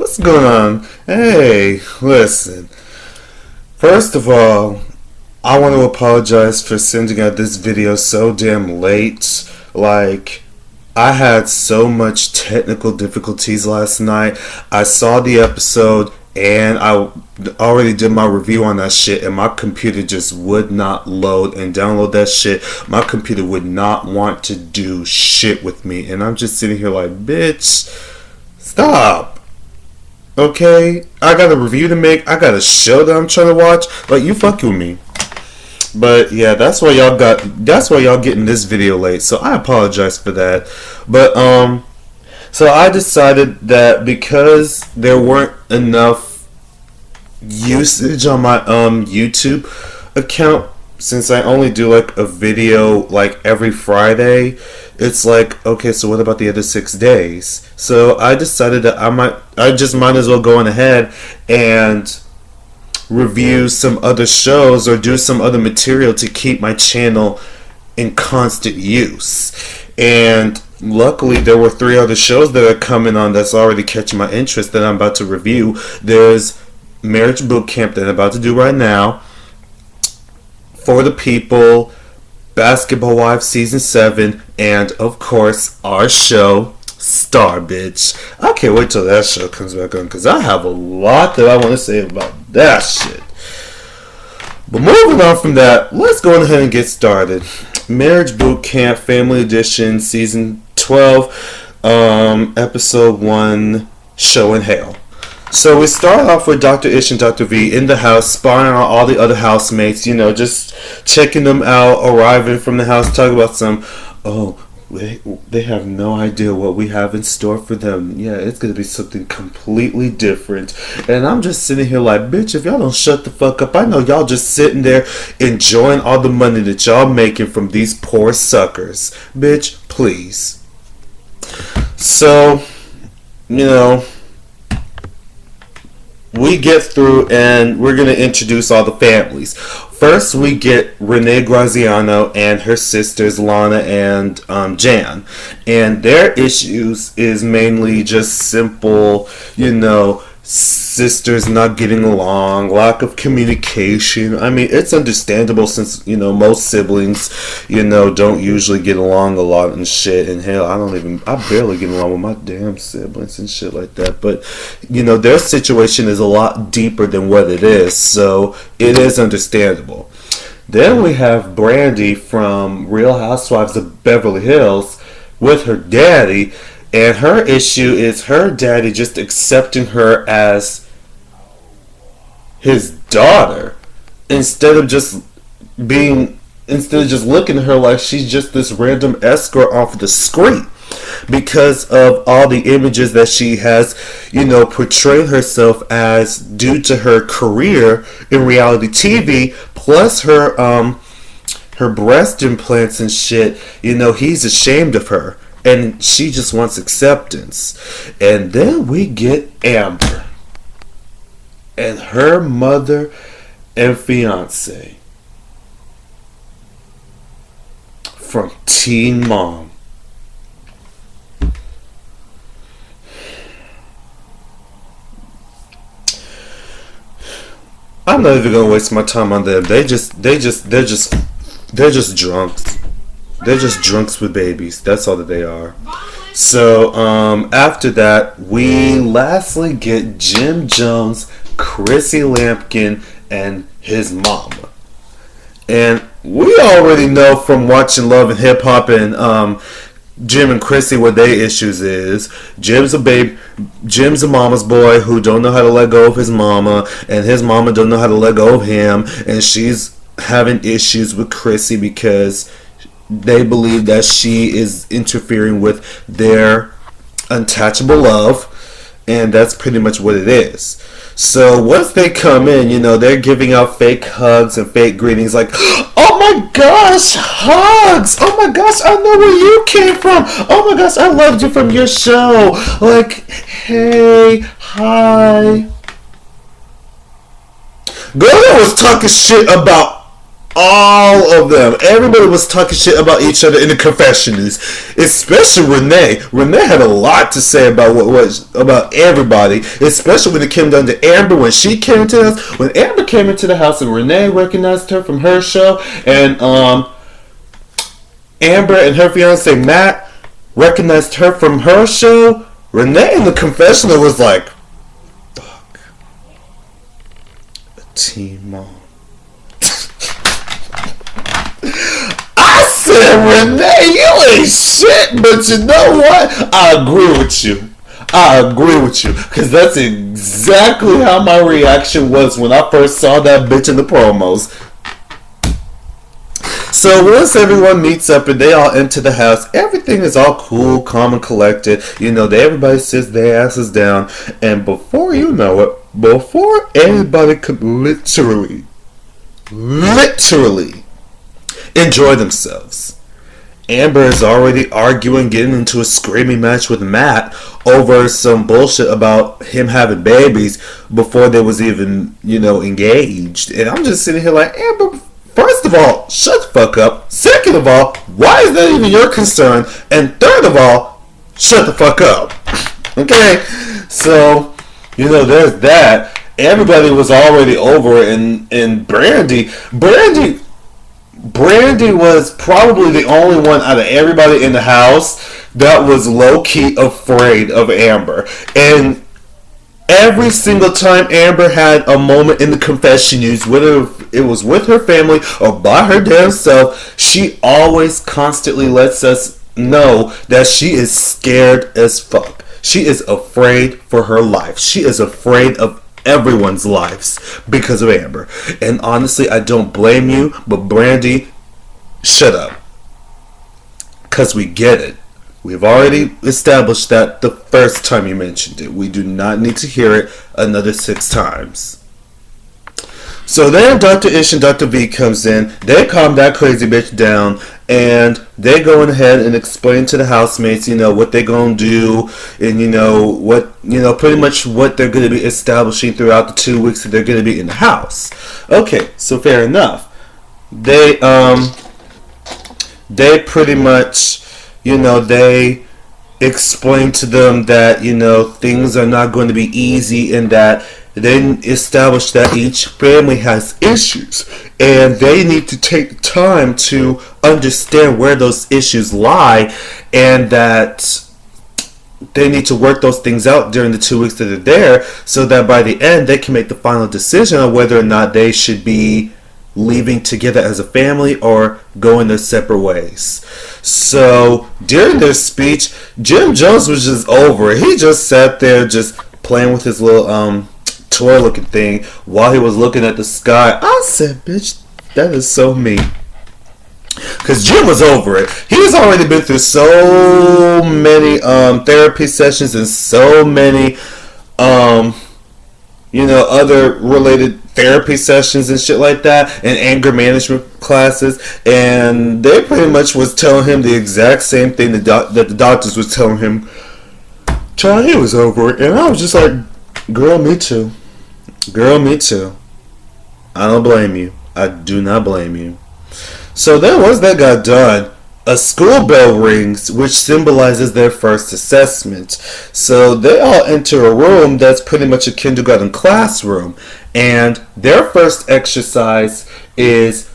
What's going on? Hey, listen. First of all, I want to apologize for sending out this video so damn late. I had so much technical difficulties last night. I saw the episode and I already did my review on that shit, and my computer just would not load and download that shit. My computer would not want to do shit with me, and I'm just sitting here like, bitch, stop. Okay? I got a review to make. I got a show that I'm trying to watch. Like, you fucking with me. But yeah, that's why y'all getting this video late. So I apologize for that. But so I decided that because there weren't enough usage on my YouTube account, since I only do like a video like every Friday, it's like, okay, so what about the other 6 days? So I decided that I just might as well go on ahead and review some other shows or do some other material to keep my channel in constant use. And luckily there were 3 other shows that are coming on that's already catching my interest that I'm about to review. There's Marriage Boot Camp that I'm about to do right now, For the People, Basketball Wives Season 7, and of course our show Star, bitch. I can't wait till that show comes back on, because I have a lot that I want to say about that shit. But moving on from that, let's go ahead and get started. Marriage Boot Camp Family Edition Season 12, Episode 1, Show in Hell. So we start off with Dr. Ish and Dr. V in the house, spying on all the other housemates, just checking them out, arriving from the house, talking about they have no idea what we have in store for them. Yeah, it's going to be something completely different. And I'm just sitting here like, bitch, if y'all don't shut the fuck up, I know y'all just sitting there enjoying all the money that y'all making from these poor suckers. Bitch, please. So, we get through and we're going to introduce all the families. First, we get Renee Graziano and her sisters Lana and Jan. And their issues is mainly just simple, sisters not getting along, lack of communication. I mean, it's understandable since, most siblings, don't usually get along a lot and shit. And hell, I barely get along with my damn siblings and shit like that. But, their situation is a lot deeper than what it is. So it is understandable. Then we have Brandy from Real Housewives of Beverly Hills with her daddy. And her issue is her daddy just accepting her as his daughter instead of just looking at her like she's just this random escort off the street, because of all the images that she has, portrayed herself as due to her career in reality TV, plus her breast implants and shit. He's ashamed of her. And she just wants acceptance. And then we get Amber and her mother and fiance from Teen Mom. I'm not even gonna waste my time on them. They're just drunks. They're just drunks with babies. That's all that they are. So, after that, we lastly get Jim Jones, Chrissy Lampkin, and his mama. And we already know from watching Love and Hip Hop and Jim and Chrissy what their issues is. Jim's a mama's boy who don't know how to let go of his mama, and his mama don't know how to let go of him, and she's having issues with Chrissy because they believe that she is interfering with their untouchable love, and that's pretty much what it is. So once they come in, they're giving out fake hugs and fake greetings like, oh my gosh, hugs! Oh my gosh, I know where you came from! Oh my gosh, I loved you from your show! Like, hey, hi. Girl was talking shit about All of them. Everybody was talking shit about each other in the confessionals, especially Renee. Renee had a lot to say about what was about everybody, especially when it came down to Amber when she came to the house. When Amber came into the house and Renee recognized her from her show, and Amber and her fiance Matt recognized her from her show. Renee in the confessional was like, "Fuck, a teen mom." I said, Renee, you ain't shit, but you know what? I agree with you. Because that's exactly how my reaction was when I first saw that bitch in the promos. So once everyone meets up and they all enter the house, everything is all cool, calm, and collected. You know, everybody sits their asses down. And before you know it, before anybody could literally enjoy themselves, Amber is already arguing, getting into a screaming match with Matt over some bullshit about him having babies before they was even, engaged. And I'm just sitting here like, Amber, first of all, shut the fuck up. Second of all, why is that even your concern? And third of all, shut the fuck up. Okay? So, there's that. Everybody was already over it, and Brandy was probably the only one out of everybody in the house that was low-key afraid of Amber. And every single time Amber had a moment in the confessionals, whether it was with her family or by her damn self, she always constantly lets us know that she is scared as fuck. She is afraid for her life. She is afraid of everyone's lives because of Amber. And honestly, I don't blame you, but Brandy, shut up. Because we get it. We've already established that the first time you mentioned it. We do not need to hear it another 6 times. So then Dr. Ish and Dr. V comes in. They calm that crazy bitch down. And they go ahead and explain to the housemates, what they're going to do. And, pretty much what they're going to be establishing throughout the 2 weeks that they're going to be in the house. Okay, so fair enough. They pretty much, they explain to them that, things are not going to be easy and that they establish that each family has issues and they need to take time to understand where those issues lie and that they need to work those things out during the 2 weeks that they're there so that by the end they can make the final decision on whether or not they should be leaving together as a family or going their separate ways. So during their speech, Jim Jones was just over it. He just sat there just playing with his little toy looking thing while he was looking at the sky. I said, bitch, that is so me. Because Jim was over it. He's already been through so many therapy sessions and so many other related therapy sessions and shit like that, and anger management classes, and they pretty much was telling him the exact same thing that the doctors was telling him. Child, he was over it, and I was just like, girl, me too. Girl, me too. I don't blame you. I do not blame you. So then once that got done, a school bell rings, which symbolizes their first assessment. So they all enter a room that's pretty much a kindergarten classroom. And their first exercise is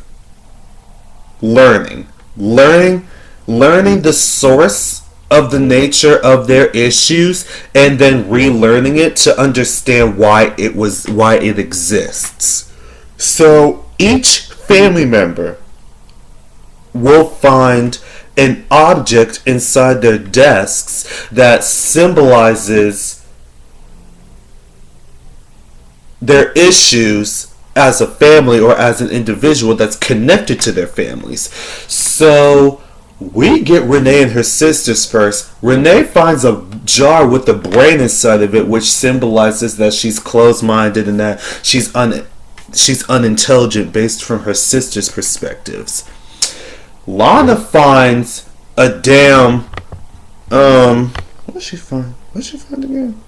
learning. Learning the source of the nature of their issues and then relearning it to understand why it exists. So each family member will find an object inside their desks that symbolizes their issues as a family or as an individual that's connected to their families. So we get Renee and her sisters first. Renee finds a jar with a brain inside of it, which symbolizes that she's closed-minded and that she's unintelligent based from her sister's perspectives. Lana finds a damn what did she find? What did she find again?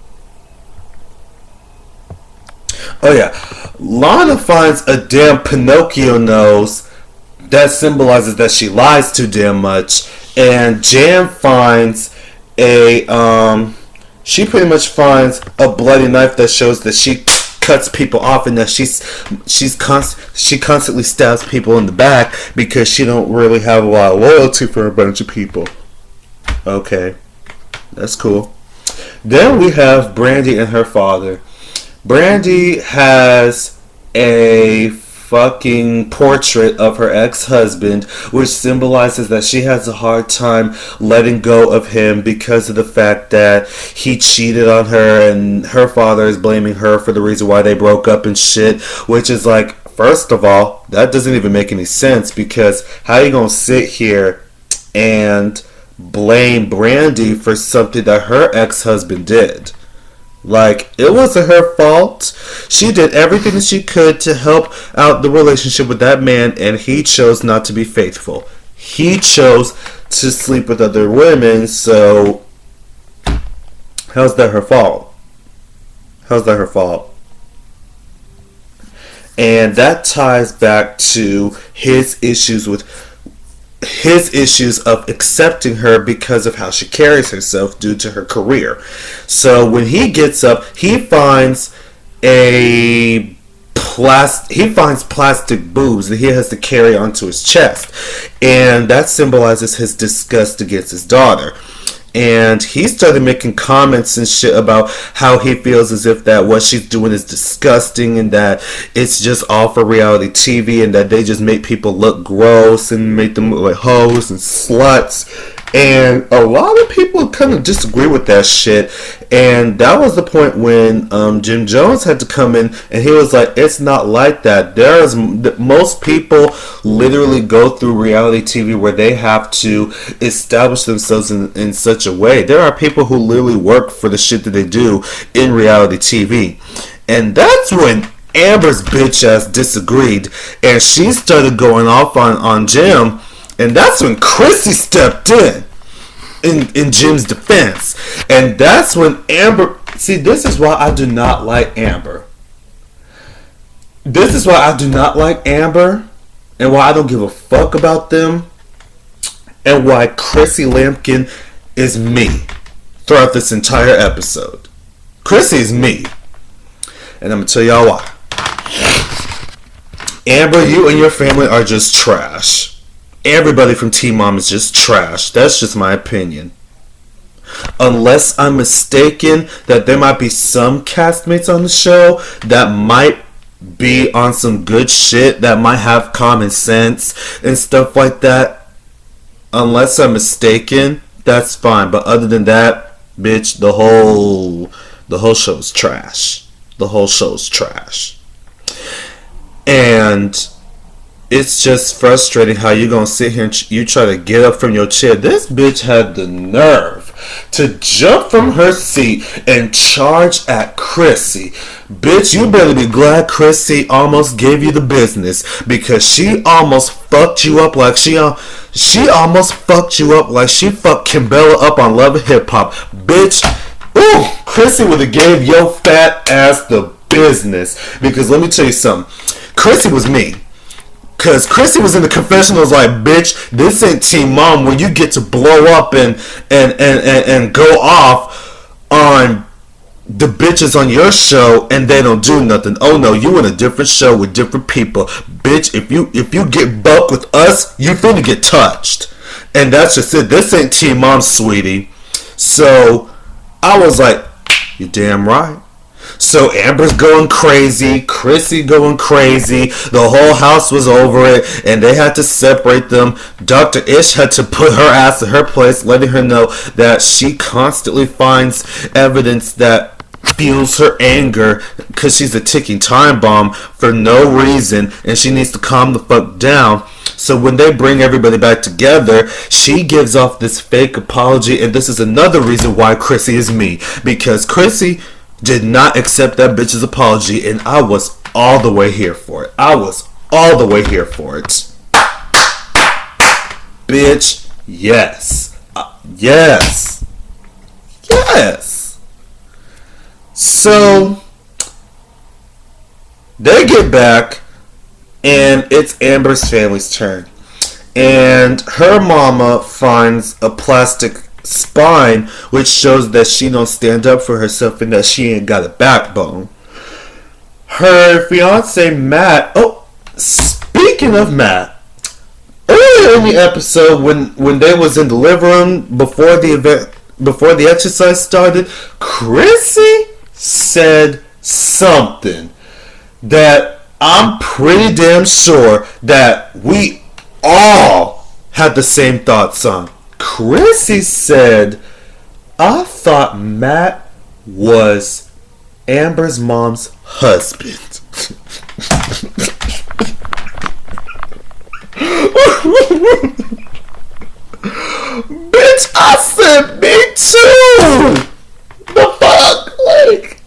Oh yeah. Lana finds a damn Pinocchio nose that symbolizes that she lies too damn much. And Jan finds she pretty much finds a bloody knife that shows that she cuts people off, and that she constantly stabs people in the back because she don't really have a lot of loyalty for a bunch of people. Okay, that's cool. Then we have Brandy and her father. Brandy has a fucking portrait of her ex-husband, which symbolizes that she has a hard time letting go of him because of the fact that he cheated on her, and her father is blaming her for the reason why they broke up and shit, which is like, first of all, that doesn't even make any sense, because how are you gonna sit here and blame Brandy for something that her ex-husband did? Like, it wasn't her fault. She did everything that she could to help out the relationship with that man, and he chose not to be faithful. He chose to sleep with other women, so how's that her fault? How's that her fault? And that ties back to his issues of accepting her because of how she carries herself due to her career. So when he gets up, he finds plastic boobs that he has to carry onto his chest, and that symbolizes his disgust against his daughter. And he started making comments and shit about how he feels as if that what she's doing is disgusting, and that it's just all for reality TV, and that they just make people look gross and make them look like hoes and sluts. And a lot of people kind of disagree with that shit. And that was the point when Jim Jones had to come in, and he was like, it's not like that. Most people literally go through reality TV where they have to establish themselves in such a way. There are people who literally work for the shit that they do in reality TV. And that's when Amber's bitch ass disagreed, and she started going off on Jim. And that's when Chrissy stepped in Jim's defense. And that's when Amber... See, this is why I do not like Amber. This is why I do not like Amber, and why I don't give a fuck about them, and why Chrissy Lampkin is me throughout this entire episode. Chrissy is me. And I'm going to tell y'all why. Amber, you and your family are just trash. Everybody from Teen Mom is just trash. That's just my opinion. Unless I'm mistaken, that there might be some castmates on the show that might be on some good shit, that might have common sense and stuff like that. Unless I'm mistaken, that's fine. But other than that, bitch, the whole show's trash. The whole show's trash. And it's just frustrating how you gonna sit here and you try to get up from your chair. This bitch had the nerve to jump from her seat and charge at Chrissy. Bitch, you better be glad Chrissy almost gave you the business, because she almost fucked you up like she almost fucked you up like she fucked Kimbella up on Love and Hip Hop. Bitch, ooh, Chrissy would have gave your fat ass the business. Because let me tell you something, Chrissy was me. Because Chrissy was in the confessionals like, bitch, this ain't Teen Mom when you get to blow up and go off on the bitches on your show and they don't do nothing. Oh no, you in a different show with different people. Bitch, if you get bucked with us, you finna get touched. And that's just it. This ain't Teen Mom, sweetie. So I was like, you damn right. So Amber's going crazy, Chrissy going crazy, the whole house was over it, and they had to separate them. Dr. Ish had to put her ass in her place, letting her know that she constantly finds evidence that fuels her anger, because she's a ticking time bomb for no reason, and she needs to calm the fuck down. So when they bring everybody back together, she gives off this fake apology, and this is another reason why Chrissy is me, because Chrissy did not accept that bitch's apology, and I was all the way here for it. I was all the way here for it. Bitch, yes. Yes. Yes. So, they get back, and it's Amber's family's turn. and her mama finds a plastic spine, which shows that she don't stand up for herself and that she ain't got a backbone. Her fiance Matt. Oh, speaking of Matt, earlier in the episode when they was in the living room before the event, before the exercise started, Chrissy said something that I'm pretty damn sure that we all had the same thoughts on. Chrissy said, I thought Matt was Amber's mom's husband. Bitch, I said me too! The fuck? Like,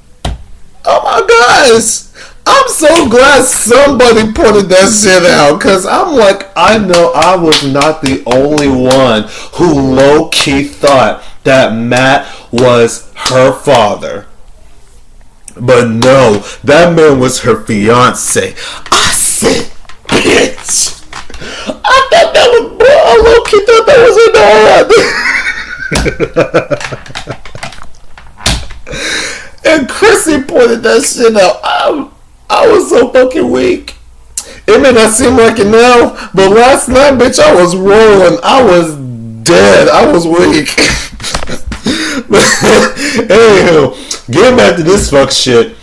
oh my gosh. I'm so glad somebody pointed that shit out, because I'm like, I know I was not the only one who low-key thought that Matt was her father. But no, that man was her fiance. I said, bitch. I thought that was, bro, I low-key thought that was in the And Chrissy pointed that shit out. I was so fucking weak. It may not seem like it now, but last night, bitch, I was rolling. I was dead. I was weak. But anywho, getting back to this fuck shit.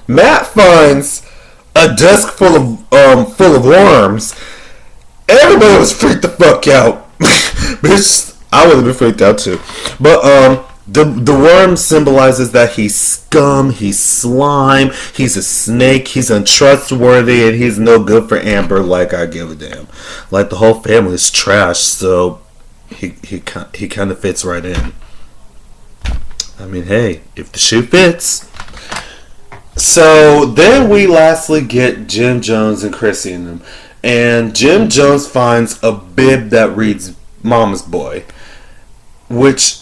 Matt finds a desk full of worms. Everybody was freaked the fuck out. Bitch, I would have been freaked out too. But the worm symbolizes that he's scum, he's slime, he's a snake, he's untrustworthy, and he's no good for Amber. Like, I give a damn. Like, the whole family is trash, so he kind of fits right in. I mean, hey, if the shoe fits. So then we lastly get Jim Jones and Chrissy in them, and Jim Jones finds a bib that reads "Mama's Boy," which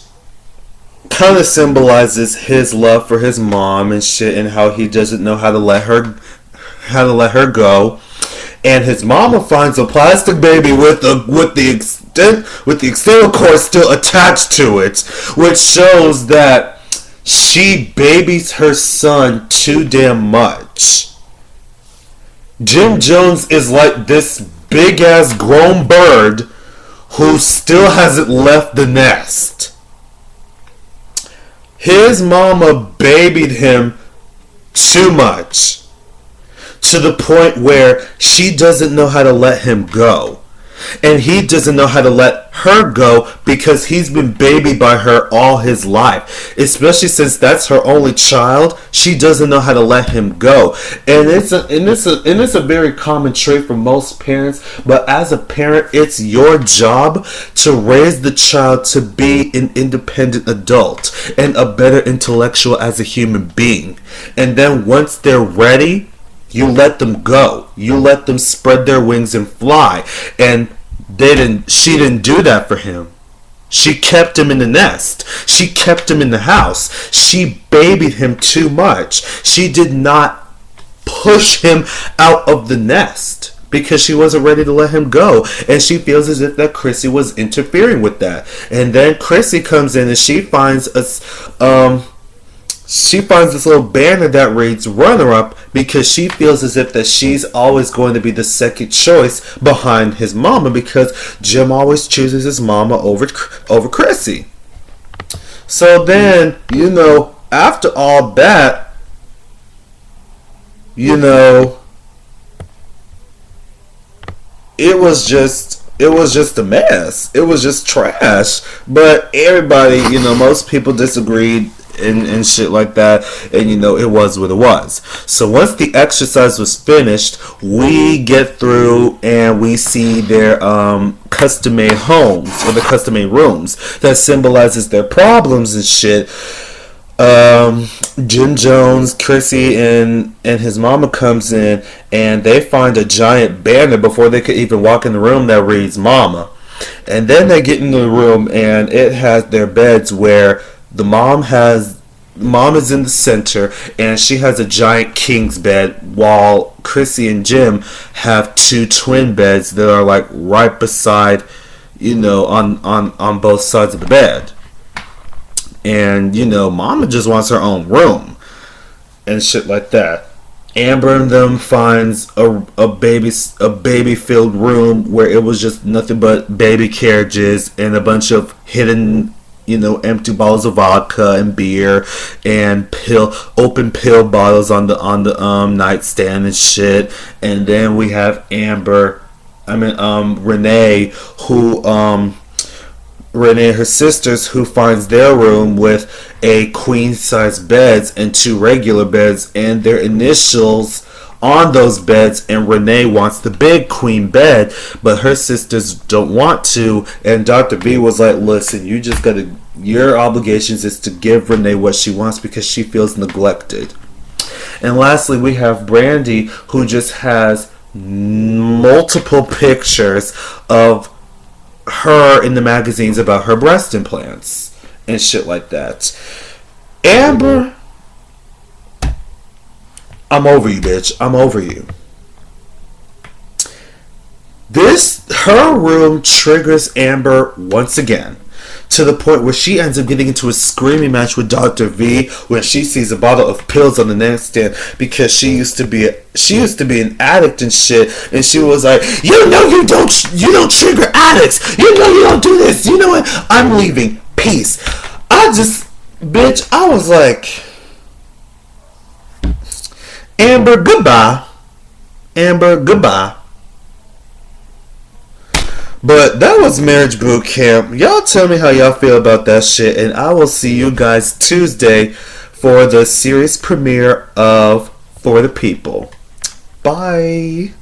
kind of symbolizes his love for his mom and shit, and how he doesn't know how to let her go. And his mama finds a plastic baby with the external cord still attached to it, which shows that she babies her son too damn much. Jim Jones is like this big ass grown bird who still hasn't left the nest. His mama babied him too much, to the point where she doesn't know how to let him go. And he doesn't know how to let her go because he's been babied by her all his life. Especially since that's her only child, she doesn't know how to let him go. And it's a very common trait for most parents. But as a parent, it's your job to raise the child to be an independent adult and a better intellectual as a human being. And then once they're ready, you let them go. You let them spread their wings and fly. And she didn't do that for him. She kept him in the nest. She kept him in the house. She babied him too much. She did not push him out of the nest because she wasn't ready to let him go. And she feels as if that Chrissy was interfering with that. And then Chrissy comes in and she finds this little banner that reads runner-up because she feels as if that she's always going to be the second choice behind his mama because Jim always chooses his mama over Chrissy. So then, after all that, it was just a mess. It was just trash. But everybody, most people disagreed and shit like that, and it was what it was. So once the exercise was finished, we get through and we see their custom-made homes, or the custom-made rooms that symbolizes their problems and shit. Jim Jones, Chrissy, and his mama comes in, and they find a giant banner before they could even walk in the room that reads "Mama." And then they get into the room, and it has their beds where the mom has Mom is in the center, and she has a giant king's bed, while Chrissy and Jim have two twin beds that are like right beside, on both sides of the bed. And Mama just wants her own room and shit like that. Amber and them finds a baby filled room where it was just nothing but baby carriages and a bunch of hidden, empty bottles of vodka and beer and open pill bottles on the nightstand and shit. And then we have Renee, Renee and her sisters, who finds their room with a queen size beds and two regular beds and their initials on those beds, and Renee wants the big queen bed, but her sisters don't want to, and Dr. V was like, listen, your obligations is to give Renee what she wants because she feels neglected. And lastly, we have Brandy, who just has multiple pictures of her in the magazines about her breast implants and shit like that. Amber, I'm over you, bitch. I'm over you. Her room triggers Amber once again, to the point where she ends up getting into a screaming match with Dr. V when she sees a bottle of pills on the nightstand, because she used to be an addict and shit, and she was like, you don't trigger addicts, you don't do this, you know what, I'm leaving, peace. I was like, Amber, goodbye. But that was Marriage Boot Camp. Y'all tell me how y'all feel about that shit, and I will see you guys Tuesday for the series premiere of For the People. Bye.